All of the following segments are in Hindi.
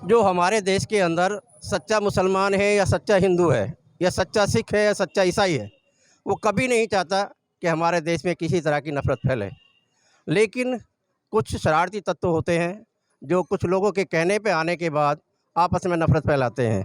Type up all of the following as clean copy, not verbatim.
जो हमारे देश के अंदर सच्चा मुसलमान है या सच्चा हिंदू है या सच्चा सिख है या सच्चा ईसाई है, वो कभी नहीं चाहता कि हमारे देश में किसी तरह की नफ़रत फैले। लेकिन कुछ शरारती तत्व होते हैं जो कुछ लोगों के कहने पे आने के बाद आपस में नफ़रत फैलाते हैं।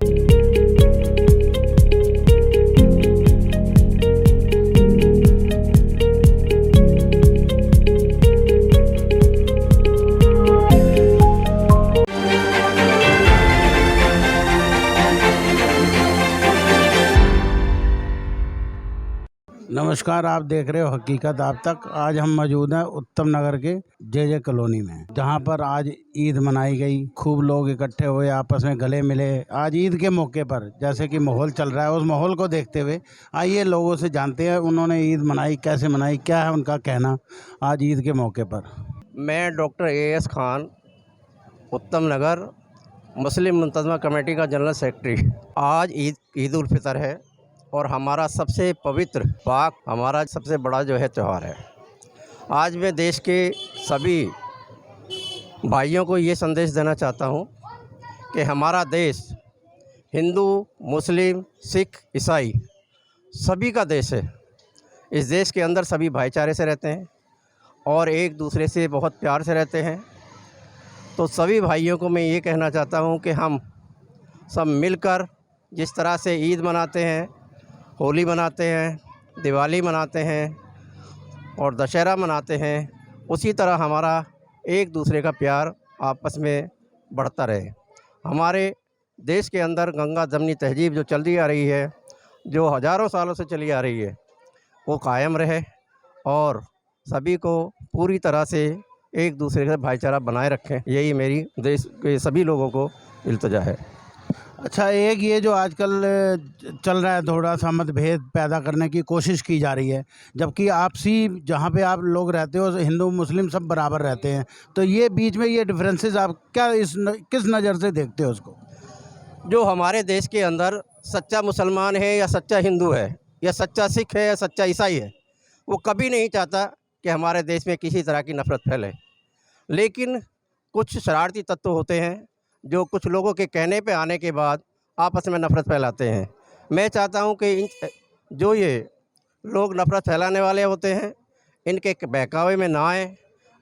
नमस्कार, आप देख रहे हो हकीकत आप तक। आज हम मौजूद हैं उत्तम नगर के जे कॉलोनी में, जहां पर आज ईद मनाई गई। खूब लोग इकट्ठे हुए, आपस में गले मिले। आज ईद के मौके पर जैसे कि माहौल चल रहा है, उस माहौल को देखते हुए आइए लोगों से जानते हैं उन्होंने ईद मनाई, कैसे मनाई, क्या है उनका कहना आज ईद के मौके पर। मैं डॉक्टर AS खान, उत्तम नगर मुस्लिम मुंतज़मा कमेटी का जनरल सेक्रेटरी। आज ईद उल फितर है और हमारा सबसे पवित्र पाक, हमारा सबसे बड़ा जो है त्यौहार है। आज मैं देश के सभी भाइयों को ये संदेश देना चाहता हूँ कि हमारा देश हिंदू, मुस्लिम, सिख, ईसाई सभी का देश है। इस देश के अंदर सभी भाईचारे से रहते हैं और एक दूसरे से बहुत प्यार से रहते हैं। तो सभी भाइयों को मैं ये कहना चाहता हूँ कि हम सब मिलकर जिस तरह से ईद मनाते हैं, होली मनाते हैं, दिवाली मनाते हैं और दशहरा मनाते हैं, उसी तरह हमारा एक दूसरे का प्यार आपस में बढ़ता रहे। हमारे देश के अंदर गंगा जमनी तहजीब जो चलती आ रही है, जो हज़ारों सालों से चली आ रही है, वो कायम रहे और सभी को पूरी तरह से एक दूसरे से भाईचारा बनाए रखें। यही मेरी देश के सभी लोगों को इल्तिजा है। अच्छा, एक ये जो आजकल चल रहा है, थोड़ा सा मतभेद पैदा करने की कोशिश की जा रही है, जबकि आपसी जहाँ पे आप लोग रहते हो हिंदू मुस्लिम सब बराबर रहते हैं, तो ये बीच में ये डिफरेंसेस आप क्या किस नज़र से देखते हो उसको? जो हमारे देश के अंदर सच्चा मुसलमान है या सच्चा हिंदू है या सच्चा सिख है या सच्चा ईसाई है, वो कभी नहीं चाहता कि हमारे देश में किसी तरह की नफ़रत फैले। लेकिन कुछ शरारती तत्व होते हैं जो कुछ लोगों के कहने पे आने के बाद आपस में नफ़रत फैलाते हैं। मैं चाहता हूं कि जो ये लोग नफ़रत फैलाने वाले होते हैं, इनके बहकावे में ना आएँ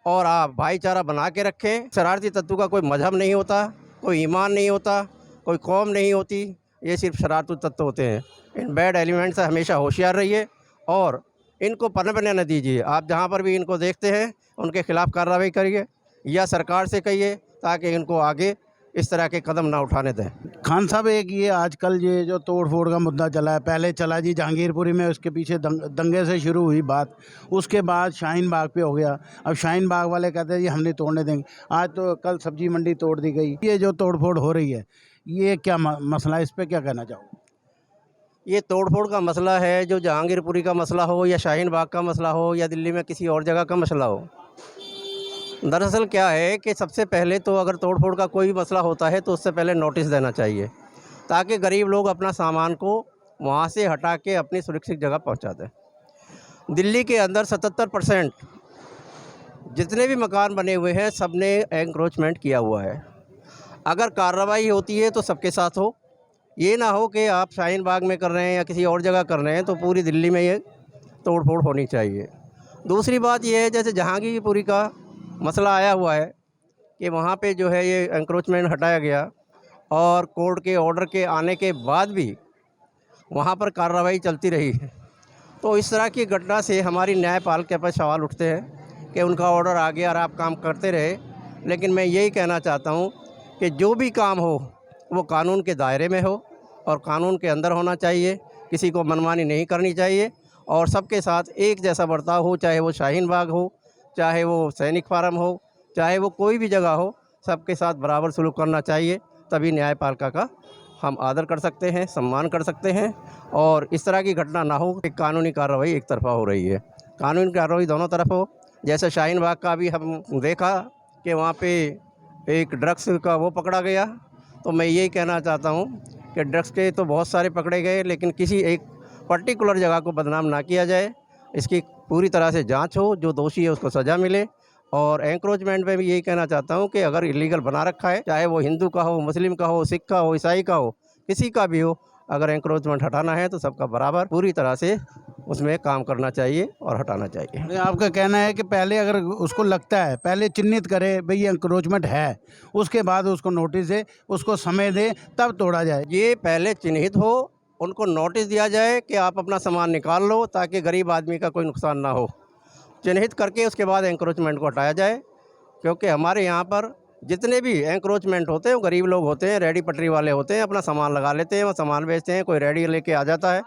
और आप भाईचारा बना के रखें। शरारती तत्व का कोई मज़हब नहीं होता, कोई ईमान नहीं होता, कोई कौम नहीं होती, ये सिर्फ शरारती तत्व होते हैं। इन बैड एलिमेंट से हमेशा होशियार रहिए और इनको पनपने न दीजिए। आप जहाँ पर भी इनको देखते हैं उनके ख़िलाफ़ कार्रवाई करिए या सरकार से कहिए ताकि इनको आगे इस तरह के कदम ना उठाने दें। खान साहब, एक ये आजकल ये जो तोड़ फोड़ का मुद्दा चला है, पहले चला जी जहांगीरपुरी में, उसके पीछे दंगे से शुरू हुई बात, उसके बाद शाहीन बाग पे हो गया। अब शाहीन बाग वाले कहते हैं जी हम नहीं तोड़ने देंगे। आज तो कल सब्जी मंडी तोड़ दी गई। ये जो तोड़ फोड़ हो रही है, ये क्या मसला है, इस पर क्या कहना चाहोगे? ये तोड़-फोड़ का मसला है, जो जहांगीरपुरी का मसला हो या शाहीन बाग का मसला हो या दिल्ली में किसी और जगह का मसला हो। दरअसल क्या है कि सबसे पहले तो अगर तोड़-फोड़ का कोई मसला होता है तो उससे पहले नोटिस देना चाहिए, ताकि गरीब लोग अपना सामान को वहाँ से हटा के अपनी सुरक्षित जगह पहुँचा दें। दिल्ली के अंदर 77% जितने भी मकान बने हुए हैं, सब ने एंक्रोचमेंट किया हुआ है। अगर कार्रवाई होती है तो सबके साथ हो, ये ना हो कि आप शाहीन बाग में कर रहे हैं या किसी और जगह कर रहे हैं तो पूरी दिल्ली में ये तोड़-फोड़ होनी चाहिए। दूसरी बात ये है, जैसे जहांगीरपुरी का मसला आया हुआ है कि वहाँ पे जो है ये एंक्रोचमेंट हटाया गया और कोर्ट के ऑर्डर के आने के बाद भी वहाँ पर कार्रवाई चलती रही है। तो इस तरह की घटना से हमारी न्यायपालिका पर सवाल उठते हैं कि उनका ऑर्डर आ गया और आप काम करते रहे। लेकिन मैं यही कहना चाहता हूँ कि जो भी काम हो वो कानून के दायरे में हो और कानून के अंदर होना चाहिए, किसी को मनमानी नहीं करनी चाहिए और सबके साथ एक जैसा बर्ताव हो, चाहे वो शाहीन बाग हो, चाहे वो सैनिक फार्म हो, चाहे वो कोई भी जगह हो, सबके साथ बराबर सलूक करना चाहिए। तभी न्यायपालिका का हम आदर कर सकते हैं, सम्मान कर सकते हैं और इस तरह की घटना ना हो कि कानूनी कार्रवाई एक तरफ़ा हो रही है। कानूनी कार्रवाई दोनों तरफ हो। जैसे शाहीन बाग का भी हम देखा कि वहाँ पे एक ड्रग्स का वो पकड़ा गया, तो मैं यही कहना चाहता हूँ कि ड्रग्स के तो बहुत सारे पकड़े गए, लेकिन किसी एक पर्टिकुलर जगह को बदनाम ना किया जाए। इसकी पूरी तरह से जांच हो, जो दोषी है उसको सज़ा मिले और एंक्रोचमेंट में भी यही कहना चाहता हूँ कि अगर इलीगल बना रखा है, चाहे वो हिंदू का हो, मुस्लिम का हो, सिख का हो, ईसाई का हो, किसी का भी हो, अगर एंक्रोचमेंट हटाना है तो सबका बराबर पूरी तरह से उसमें काम करना चाहिए और हटाना चाहिए। नहीं, आपका कहना है कि पहले अगर उसको लगता है, पहले चिन्हित करे भाई ये इंक्रोचमेंट है, उसके बाद उसको नोटिस दे, उसको समय दे, तब तोड़ा जाए। ये पहले चिन्हित हो, उनको नोटिस दिया जाए कि आप अपना सामान निकाल लो ताकि गरीब आदमी का कोई नुकसान ना हो। चिन्हित करके उसके बाद एंक्रोचमेंट को हटाया जाए, क्योंकि हमारे यहाँ पर जितने भी एंक्रोचमेंट होते हैं वो गरीब लोग होते हैं, रेडी पटरी वाले होते हैं, अपना सामान लगा लेते हैं, वो सामान बेचते हैं, कोई रेडी लेके आ जाता है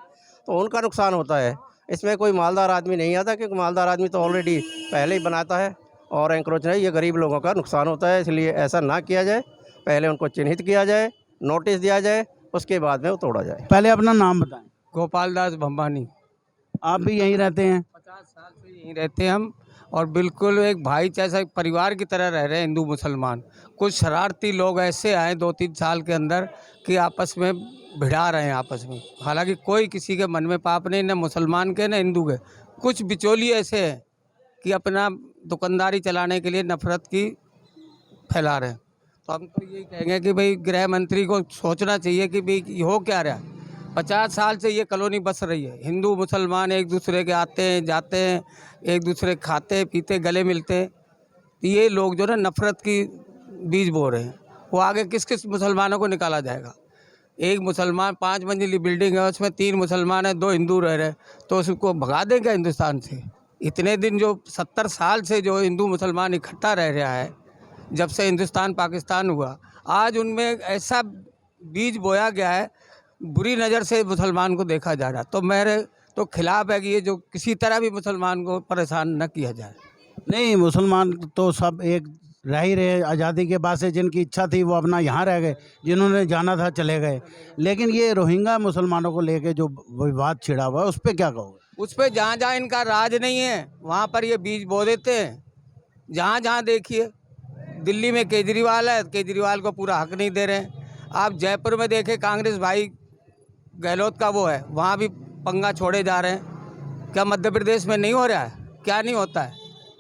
तो उनका नुकसान होता है। इसमें कोई मालदार आदमी नहीं आता, क्योंकि मालदार आदमी तो ऑलरेडी पहले ही बनाता है और एंक्रोच नहीं, ये गरीब लोगों का नुकसान होता है। इसलिए ऐसा ना किया जाए, पहले उनको चिन्हित किया जाए, नोटिस दिया जाए, उसके बाद में वो तोड़ा जाए। पहले अपना नाम बताएं। गोपाल दास भंबानी। आप भी यहीं रहते हैं? 50 साल से यहीं रहते हैं हम, और बिल्कुल एक भाई जैसा एक परिवार की तरह रह रहे हैं हिंदू मुसलमान। कुछ शरारती लोग ऐसे आए 2-3 साल के अंदर कि आपस में भिड़ा रहे हैं आपस में। हालांकि कोई किसी के मन में पाप नहीं, न मुसलमान के न हिंदू के। कुछ बिचौलिए ऐसे हैं कि अपना दुकानदारी चलाने के लिए नफरत की फैला रहे हैं। तो हम तो यही कहेंगे कि भाई गृह मंत्री को सोचना चाहिए कि भाई ये हो क्या रहा है। 50 साल से ये कॉलोनी बस रही है, हिंदू मुसलमान एक दूसरे के आते हैं जाते हैं, एक दूसरे खाते पीते गले मिलते। ये लोग जो ना नफरत की बीज बो रहे हैं, वो आगे किस किस मुसलमानों को निकाला जाएगा। एक मुसलमान 5 मंजिली बिल्डिंग है, उसमें 3 मुसलमान हैं, 2 हिंदू रह रहे हैं, तो उसको भगा देंगे हिंदुस्तान से। इतने दिन जो 70 साल से जो हिंदू मुसलमान इकट्ठा रह रहा है, जब से हिंदुस्तान पाकिस्तान हुआ, आज उनमें ऐसा बीज बोया गया है, बुरी नज़र से मुसलमान को देखा जा रहा है। तो मेरे तो खिलाफ है कि ये जो किसी तरह भी मुसलमान को परेशान न किया जाए। नहीं, मुसलमान तो सब एक रह ही रहे। आज़ादी के बाद से जिनकी इच्छा थी वो अपना यहाँ रह गए, जिन्होंने जाना था चले गए। लेकिन ये रोहिंग्या मुसलमानों को लेके जो विवाद छिड़ा हुआ है, उस पर क्या कहोगे? उस पर जहाँ जहाँ इनका राज नहीं है वहाँ पर ये बीज बो देते हैं। जहाँ जहाँ देखिए, दिल्ली में केजरीवाल है, केजरीवाल को पूरा हक नहीं दे रहे हैं। आप जयपुर में देखें, कांग्रेस भाई गहलोत का वो है, वहाँ भी पंगा छोड़े जा रहे हैं। क्या मध्य प्रदेश में नहीं हो रहा है? क्या नहीं होता है?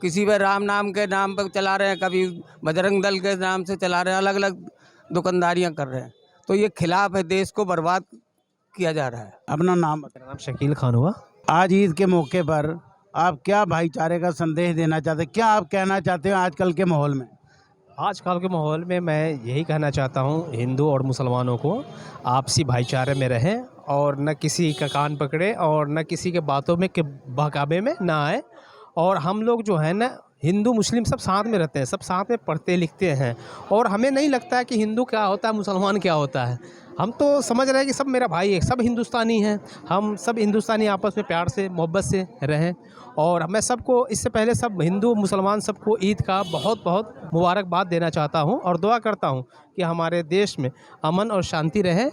किसी पे राम नाम के नाम पर चला रहे हैं, कभी बजरंग दल के नाम से चला रहे हैं, अलग अलग दुकानदारियाँ कर रहे हैं। तो ये खिलाफ है, देश को बर्बाद किया जा रहा है। अपना नाम बताएं। मेरा नाम शकील खान हुआ। आज ईद के मौके पर आप क्या भाईचारे का संदेश देना चाहते हैं? क्या आप कहना चाहते हो आजकल के माहौल में? आजकल के माहौल में मैं यही कहना चाहता हूँ, हिंदू और मुसलमानों को आपसी भाईचारे में रहें और न किसी का कान पकड़े और न किसी के बातों में के बहकावे में ना आए। और हम लोग जो है ना, हिंदू मुस्लिम सब साथ में रहते हैं, सब साथ में पढ़ते लिखते हैं, और हमें नहीं लगता है कि हिंदू क्या होता है, मुसलमान क्या होता है। हम तो समझ रहे हैं कि सब मेरा भाई है, सब हिंदुस्तानी हैं। हम सब हिंदुस्तानी आपस में प्यार से मोहब्बत से रहें। और मैं सबको, इससे पहले सब हिंदू मुसलमान सबको ईद का बहुत बहुत मुबारकबाद देना चाहता हूं, और दुआ करता हूं कि हमारे देश में अमन और शांति रहे।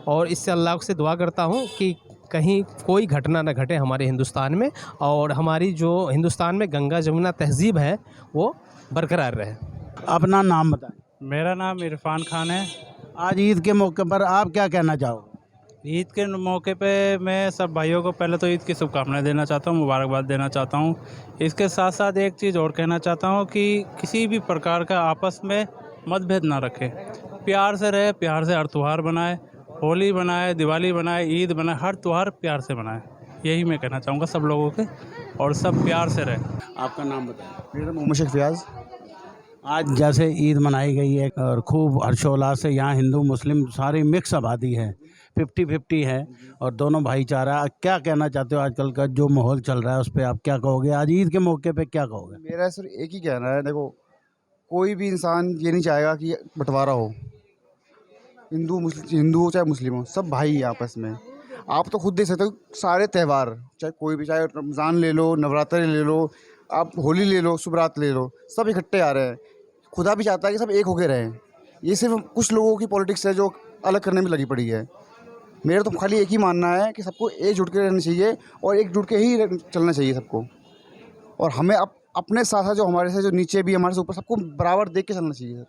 और इससे अल्लाह से दुआ करता हूं कि कहीं कोई घटना न घटे हमारे हिंदुस्तान में, और हमारी जो हिंदुस्तान में गंगा जमुना तहजीब है वो बरकरार रहे। अपना नाम बताएं। मेरा नाम इरफान खान है। आज ईद के मौके पर आप क्या कहना चाहोगे? ईद के मौके पे मैं सब भाइयों को पहले तो ईद की शुभकामनाएं देना चाहता हूँ, मुबारकबाद देना चाहता हूँ। इसके साथ साथ एक चीज़ और कहना चाहता हूँ कि किसी भी प्रकार का आपस में मतभेद ना रखें, प्यार से रहे, प्यार से हर त्यौहार बनाए, होली बनाए, दिवाली बनाए, ईद बनाए, हर त्यौहार प्यार से बनाए। यही मैं कहना चाहूँगा सब लोगों के, और सब प्यार से रहें। आपका नाम बताएं। मेरा नाम मोहम्मद शेख फियाज। आज जैसे ईद मनाई गई है और खूब हर्षोल्लास से, यहाँ हिंदू मुस्लिम सारी मिक्स आबादी है, 50-50 है, और दोनों भाईचारा। क्या कहना चाहते हो आजकल का जो माहौल चल रहा है उस पर आप क्या कहोगे? आज ईद के मौके पे क्या कहोगे? मेरा सिर्फ एक ही कहना है, देखो कोई भी इंसान ये नहीं चाहेगा कि बंटवारा हो। हिंदू चाहे मुस्लिम हो, सब भाई हैं आपस में। आप तो खुद देख सकते हो, सारे त्यौहार, चाहे कोई भी, चाहे रमज़ान ले लो, नवरात्रि ले लो, आप होली ले लो, शुभरात ले लो, सब इकट्ठे आ रहे हैं। खुदा भी चाहता है कि सब एक होके रहें। ये सिर्फ कुछ लोगों की पॉलिटिक्स है जो अलग करने में लगी पड़ी है। मेरा तो खाली एक ही मानना है कि सबको एकजुट के रहना चाहिए, और एकजुट के ही चलना चाहिए सबको। और हमें अपने साथ साथ जो हमारे से जो नीचे भी, हमारे से ऊपर, सबको बराबर देख के चलना चाहिए।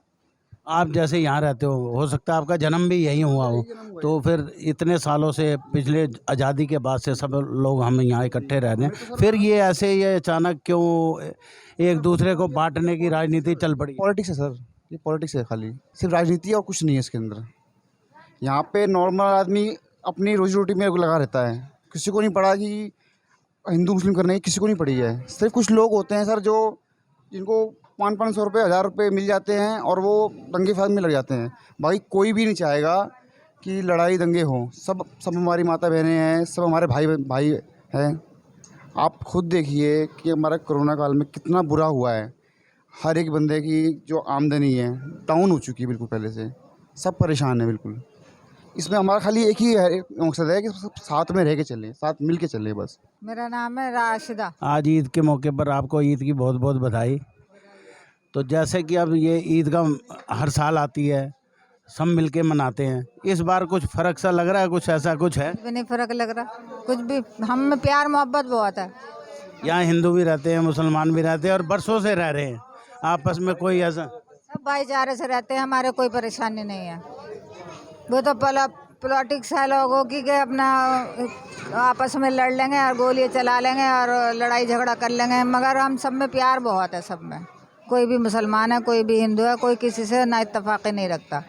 आप जैसे यहाँ रहते हो सकता है आपका जन्म भी यहीं हुआ हो, तो फिर इतने सालों से, पिछले आज़ादी के बाद से सब लोग हम यहाँ इकट्ठे रह रहे हैं, फिर ये ऐसे ये अचानक क्यों एक दूसरे को बांटने की राजनीति चल पड़ी। पॉलिटिक्स है सर, ये पॉलिटिक्स है खाली, सिर्फ राजनीति और कुछ नहीं है इसके अंदर। यहाँ पे नॉर्मल आदमी अपनी रोजी रोटी में लगा रहता है, किसी को नहीं पड़ा कि हिंदू मुस्लिम करने की, किसी को नहीं पड़ी है। सिर्फ कुछ लोग होते हैं सर जो जिनको 500-500 रुपये 1000 रुपये मिल जाते हैं और वो दंगे फसाद में लग जाते हैं। भाई कोई भी नहीं चाहेगा कि लड़ाई दंगे हों, सब सब हमारी माता बहनें हैं, सब हमारे भाई भाई हैं। आप खुद देखिए कि हमारा कोरोना काल में कितना बुरा हुआ है। हर एक बंदे की जो आमदनी है डाउन हो चुकी है बिल्कुल, पहले से सब परेशान है बिल्कुल। इसमें हमारा खाली एक ही मकसद है कि सब साथ में रह के चलें, साथ मिल के चलें बस। मेरा नाम है राशिदा। आज ईद के मौके पर आपको ईद की बहुत बहुत बधाई। तो जैसे कि अब ये ईद का हर साल आती है, सब मिलके मनाते हैं, इस बार कुछ फ़र्क सा लग रहा है? कुछ ऐसा कुछ है? कुछ भी नहीं फ़र्क लग रहा, कुछ भी। हम में प्यार मोहब्बत बहुत है। यहाँ हिंदू भी रहते हैं, मुसलमान भी रहते हैं और बरसों से रह रहे हैं आपस में, कोई ऐसा? सब भाईचारे से रहते हैं, हमारे कोई परेशानी नहीं है। वो तो पॉलिटिक्स है लोगों की कि अपना आपस में लड़ लेंगे और गोलियाँ चला लेंगे और लड़ाई झगड़ा कर लेंगे, मगर हम सब में प्यार बहुत है। सब में कोई भी मुसलमान है, कोई भी हिंदू है, कोई किसी से ना इत्तेफाक़ी नहीं रखता।